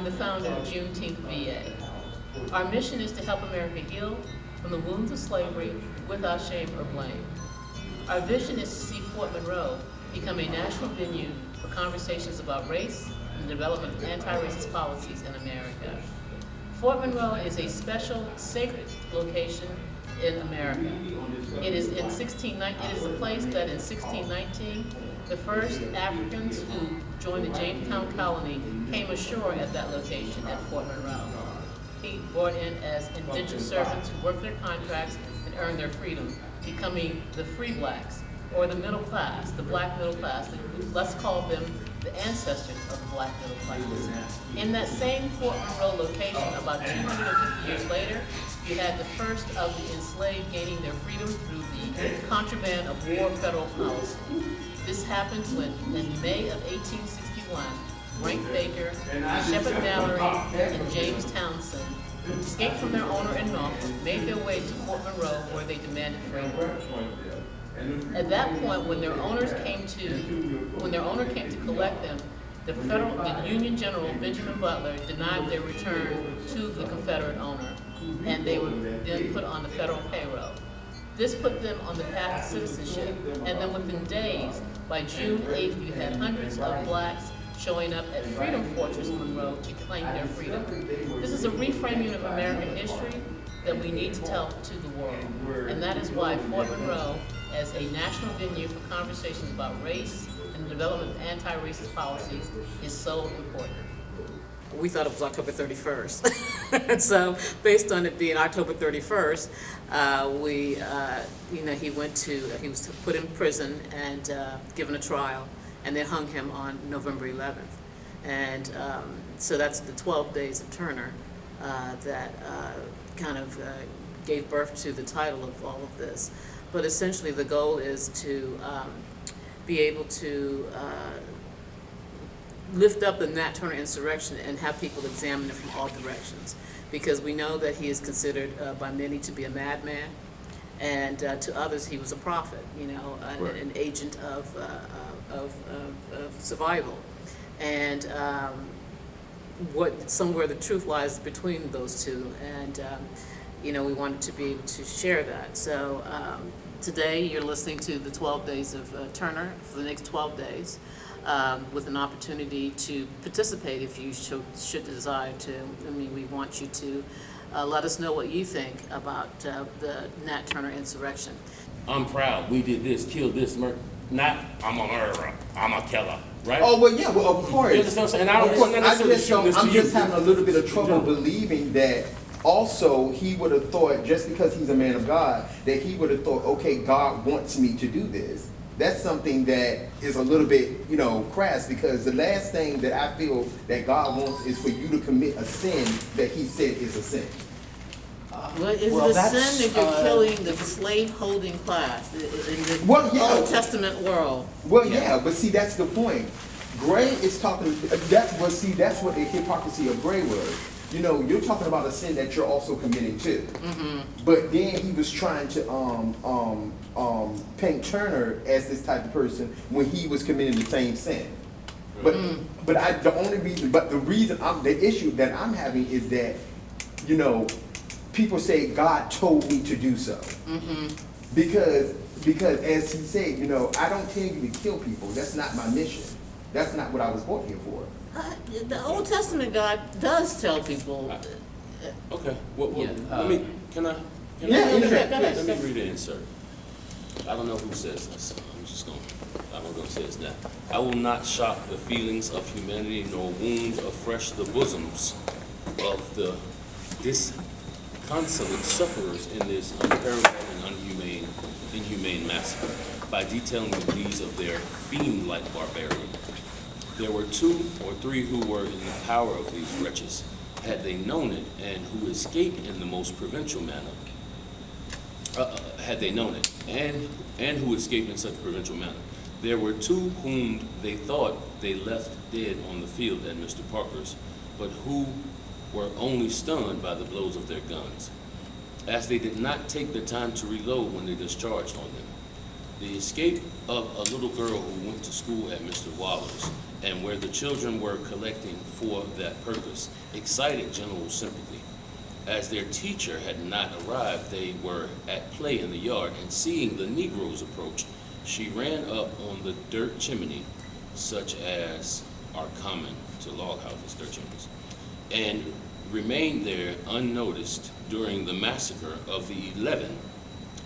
I'm the founder of Juneteenth VA. Our mission is to help America heal from the wounds of slavery without shame or blame. Our vision is to see Fort Monroe become a national venue for conversations about race and the development of anti-racist policies in America. Fort Monroe is a special, sacred location in America. It is a place that in 1619, the first Africans who joined the Jamestown colony came ashore at that location at Fort Monroe. He brought in as indentured servants who worked their contracts and earned their freedom, becoming the free blacks, or the middle class, the black middle class. Let's call them the ancestors of the black middle class. In that same Fort Monroe location, about 250 years later, you had the first of the enslaved gaining their freedom through the contraband of war federal policy. This happened when, in May of 1861, Frank Baker, Shepard Mallory, and James Townsend escaped from their owner in Norfolk, made their way to Fort Monroe, where they demanded freedom. At that point, when their owner came to collect them, the Union General Benjamin Butler denied their return to the Confederate owner, and they were then put on the federal payroll. This put them on the path to citizenship, and then within days, by June 8th, you had hundreds of blacks showing up at Freedom Fortress Monroe to claim their freedom. This is a reframing of American history that we need to tell to the world, and that is why Fort Monroe, as a national venue for conversations about race and the development of anti-racist policies, is so important. We thought it was October 31st. And so based on it being October 31st, he was put in prison and given a trial, and they hung him on November 11th. And so that's the 12 days of Turner that kind of gave birth to the title of all of this. But essentially the goal is to be able to lift up the Nat Turner insurrection and have people examine it from all directions. Because we know that he is considered by many to be a madman, and to others he was a prophet, right. An agent of survival. And somewhere the truth lies between those two, and we wanted to be able to share that. So today you're listening to the 12 days of Turner for the next 12 days, with an opportunity to participate if you should desire to. We want you to let us know what you think about the Nat Turner insurrection. I'm proud. We did this, killed this, not I'm a murderer, I'm a killer. Right? Oh, well, yeah, well, of course. You understand what I'm saying? I'm just having a little bit of trouble believing that also he would have thought, just because he's a man of God, that he would have thought, okay, God wants me to do this. That's something that is a little bit, crass, because the last thing that I feel that God wants is for you to commit a sin that he said is a sin. Is it a sin that you're killing the slave-holding class in the Old Testament world? Well, yeah, but see, that's the point. Gray is talking, that's what the hypocrisy of Gray was. You're talking about a sin that you're also committing too. Mm-hmm. But then he was trying to paint Turner as this type of person when he was committing the same sin. But the issue that I'm having is that, people say God told me to do so. Mm-hmm. Because as he said, I don't tell you to kill people. That's not my mission. That's not what I was brought here for. The Old Testament God does tell people. Okay. Let me read the insert. I don't know who says this. I'm going to say this now. I will not shock the feelings of humanity, nor wound afresh the bosoms of the disconsolate sufferers in this unparalleled and inhumane massacre by detailing the deeds of their fiend-like barbarian. There were 2 or 3 who were in the power of these wretches, had they known it, and who escaped in the most provincial manner. Had they known it, and who escaped in such a provincial manner. There were 2 whom they thought they left dead on the field at Mr. Parker's, but who were only stunned by the blows of their guns, as they did not take the time to reload when they discharged on them. The escape of a little girl who went to school at Mr. Waller's and where the children were collecting for that purpose excited general sympathy. As their teacher had not arrived, they were at play in the yard, and seeing the Negroes approach, she ran up on the dirt chimney, such as are common to log houses, dirt chimneys, and remained there unnoticed during the massacre of the 11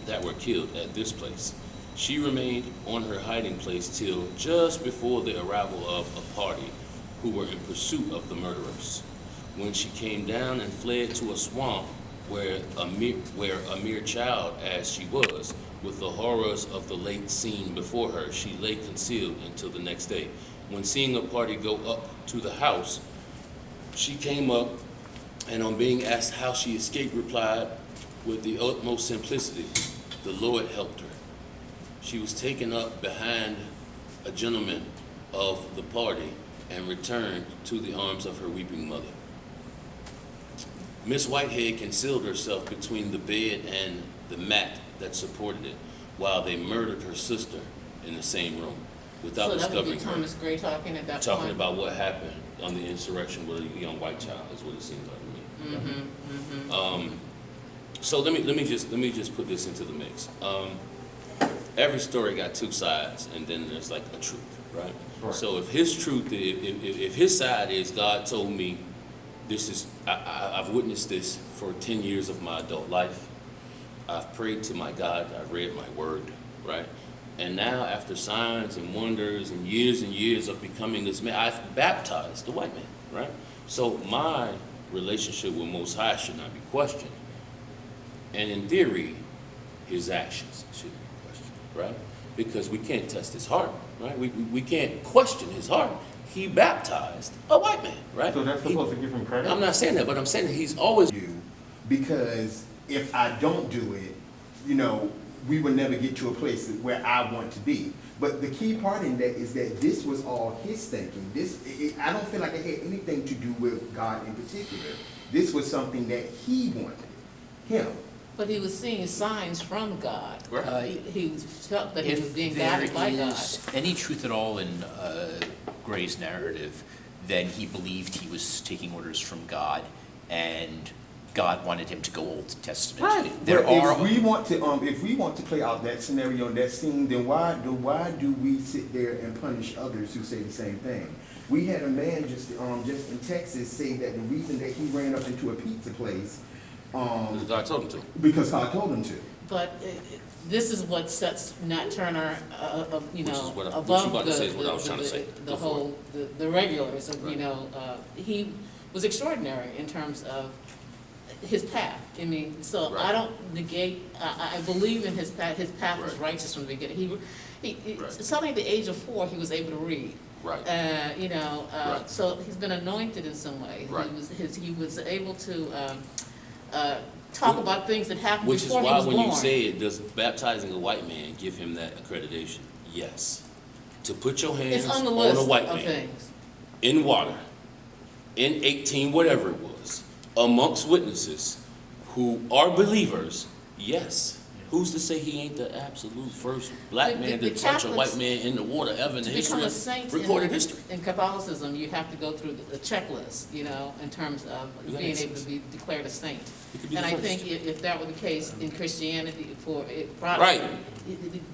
that were killed at this place. She remained on her hiding place till just before the arrival of a party who were in pursuit of the murderers. When she came down and fled to a swamp where a mere child as she was, with the horrors of the late scene before her, she lay concealed until the next day. When seeing a party go up to the house, she came up, and on being asked how she escaped, replied with the utmost simplicity, "The Lord helped her." She was taken up behind a gentleman of the party and returned to the arms of her weeping mother. Miss Whitehead concealed herself between the bed and the mat that supported it, while they murdered her sister in the same room, without So that would discovering be her. Thomas Gray talking at that Talking point? about what happened on the insurrection with a young white child is what it seems like to me. So let me just put this into the mix. Every story got two sides, and then there's like a truth, right? Right. So if his truth, if his side is God told me this is, I've witnessed this for 10 years of my adult life. I've prayed to my God. I've read my word, right? And now, after signs and wonders and years of becoming this man, I've baptized the white man, right? So my relationship with Most High should not be questioned. And in theory, his actions should be questioned, right? Because we can't test his heart, right? We can't question his heart. He baptized a white man, right? So that's supposed to give him credit? I'm not saying that, but I'm saying that he's always... Because if I don't do it, you know, we will never get to a place where I want to be. But the key part in that is that this was all his thinking. I don't feel like it had anything to do with God in particular. This was something that he wanted, him. But he was seeing signs from God. Right. He felt that he was being If guided by there God. is any truth at all in Gray's narrative, then he believed he was taking orders from God, and God wanted him to go Old Testament. Right. There But are if we want to play out that scenario and that scene, then why do we sit there and punish others who say the same thing? We had a man just in Texas say that the reason that he ran up into a pizza place Because God told him to. because God told him to. But this is what sets Nat Turner, you Which is know, what you above about to say is what I was trying to say. the Go for whole, the regulars. You Right. know, he was extraordinary in terms of his path. I mean, so Right. I don't negate. I believe in his path. His path was Right. righteous from the beginning. He Right. suddenly at the age of 4, he was able to read. Right. You know, Right. so he's been anointed in some way. Right. He was able to talk about things that happened Which is before he why was when born. you say it, does baptizing a white man give him that accreditation? Yes. To put your hands It's on the on list a white of man things. in water, in 18, whatever it was, amongst witnesses who are believers, yes. Who's to say he ain't the absolute first black man The to touch a white Catholics- man in the water ever in the To history become a of saint recorded history? in Catholicism, you have to go through the checklist, you know, in terms of That being makes able to sense. be declared a saint. You could be And the I first. think if that were the case in Christianity for it, Right.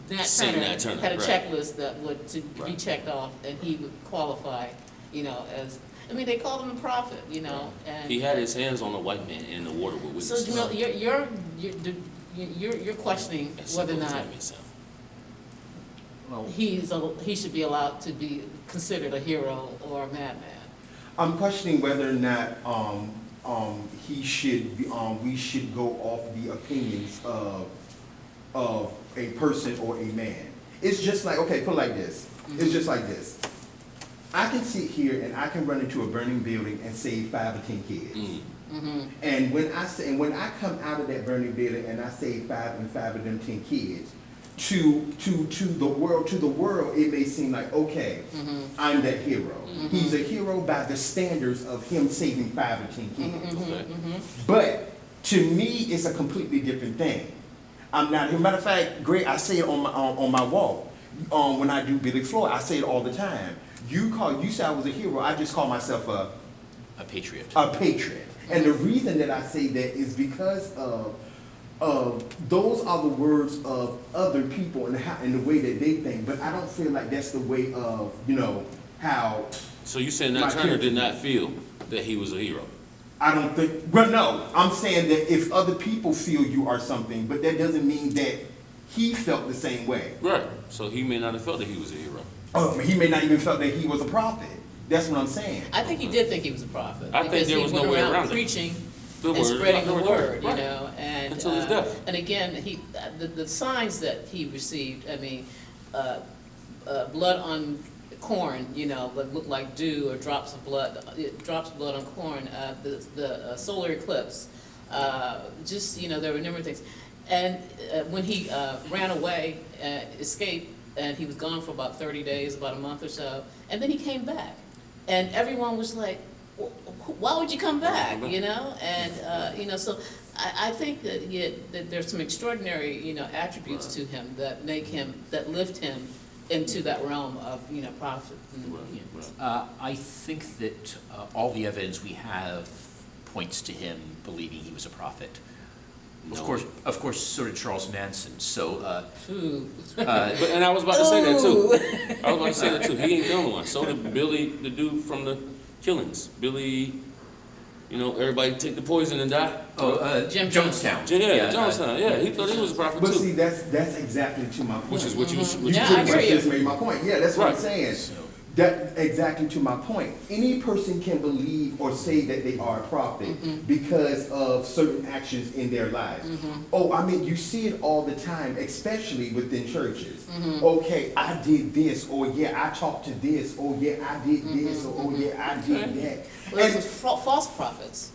Nat Saint Turner Nat Turner, had a right. checklist that would to be Right. checked off, and he would qualify, you know, as, I mean, they called him a prophet, you know, and. He had his hands on a white man in the water with So, witnesses. Jamil, you're questioning As whether or simple as not that may sound. well, he should be allowed to be considered a hero or a madman. I'm questioning whether or not he should be, we should go off the opinions of a person or a man. It's just like, okay, put it like this. It's just like this. I can sit here and I can run into a burning building and save 5 or 10 kids. And when I come out of that burning building and I save 5 of them 10 kids, to the world, it may seem like, okay, I'm that hero. He's a hero by the standards of him saving 5 or 10 kids. Okay. But to me, it's a completely different thing. I'm not. As a matter of fact, Greg, I say it on my walk. When I do Billy Floyd, I say it all the time. You said I was a hero. I just call myself A patriot. a patriot. And the reason that I say that is because of those are the words of other people and the way that they think. But I don't feel like that's the way of, how. So you saying that Turner did not feel that he was a hero? I don't think, but no, I'm saying that if other people feel you are something, but that doesn't mean that he felt the same way. Right. So he may not have felt that he was a hero. Oh, he may not even felt that he was a prophet. That's what I'm saying. I think he did think he was a prophet. I think there was no way around it. Preaching The and word, spreading the right, word, right. and Until his death. and again, the signs that he received. I mean, blood on corn, that looked like dew or drops of blood on corn. The solar eclipse. There were a number of things, and when he ran away, escaped, and he was gone for about 30 days, about a month or so, and then he came back, and everyone was like, why would you come back, And, so I think that there's some extraordinary, attributes to him that that lift him into that realm of, prophet. I think that all the evidence we have points to him believing he was a prophet. No. Of course, so did Charles Manson. So, And I was about to say that too. He ain't the only one. So did Billy, the dude from the Killings. Billy, everybody take the poison and die. Jim Jonestown. Jonestown. He thought he was a prophet But too. see, that's exactly to my point. Which is what you. Yeah, I pretty hear much you. just made my point. Yeah, that's what I'm Right. saying. That exactly to my point. Any person can believe or say that they are a prophet because of certain actions in their lives. Oh, I mean, you see it all the time, especially within churches. Okay, I did this, or yeah, I talked to this, or yeah, I did this, or oh yeah, I did that. Well, those are false prophets.